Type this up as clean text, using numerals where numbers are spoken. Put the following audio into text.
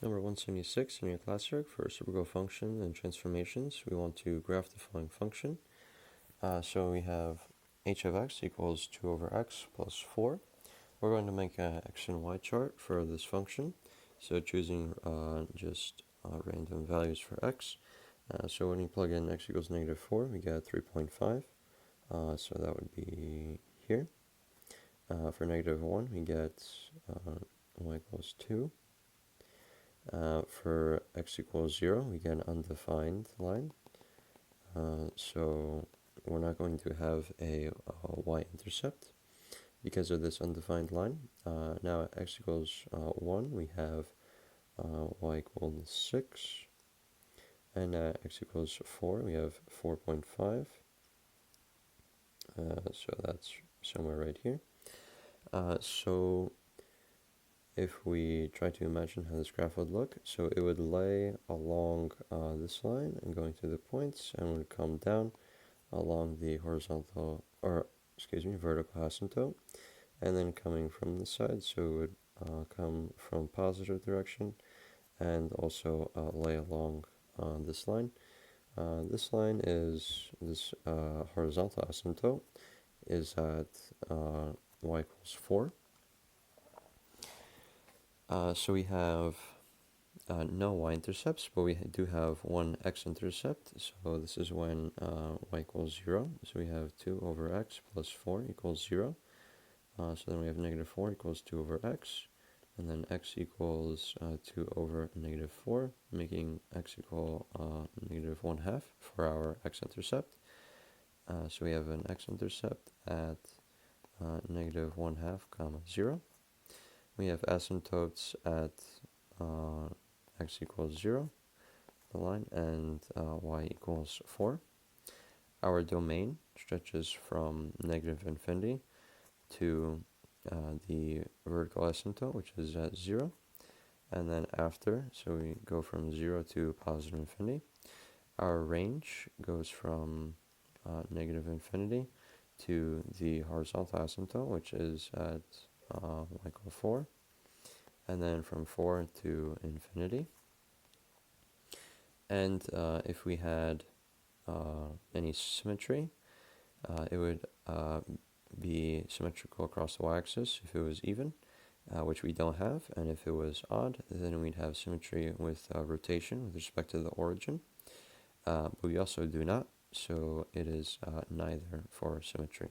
Number 176 in your classwork for reciprocal function and transformations, we want to graph the following function. So we have h of x equals 2 over x plus 4. We're going to make an x and y chart for this function. So choosing just random values for x. So when you plug in x equals negative 4, we get 3.5. So that would be here. For negative 1, we get y equals 2. For x equals 0, we get an undefined line. So we're not going to have a y-intercept because of this undefined line. Now at x equals 1, we have y equals 6. And at x equals 4, we have 4.5. So that's somewhere right here. So if we try to imagine how this graph would look, so it would lay along this line and going through the points and would come down along the vertical asymptote, and then coming from the side, so it would come from positive direction and also lay along this line. This line is, this horizontal asymptote is at y equals 4. So we have no y-intercepts, but we do have one x-intercept. So this is when y equals 0. So we have 2 over x plus 4 equals 0. So then we have negative 4 equals 2 over x. And then x equals 2 over negative 4, making x equal negative 1/2 for our x-intercept. So we have an x-intercept at negative 1/2 comma 0. We have asymptotes at x equals 0, the line, and y equals 4. Our domain stretches from negative infinity to the vertical asymptote, which is at 0. And then after, so we go from 0 to positive infinity. Our range goes from negative infinity to the horizontal asymptote, which is at y equals 4, and then from 4 to infinity. And if we had any symmetry, it would be symmetrical across the y-axis if it was even, which we don't have, and if it was odd, then we'd have symmetry with rotation with respect to the origin, but we also do not, so it is neither for symmetry.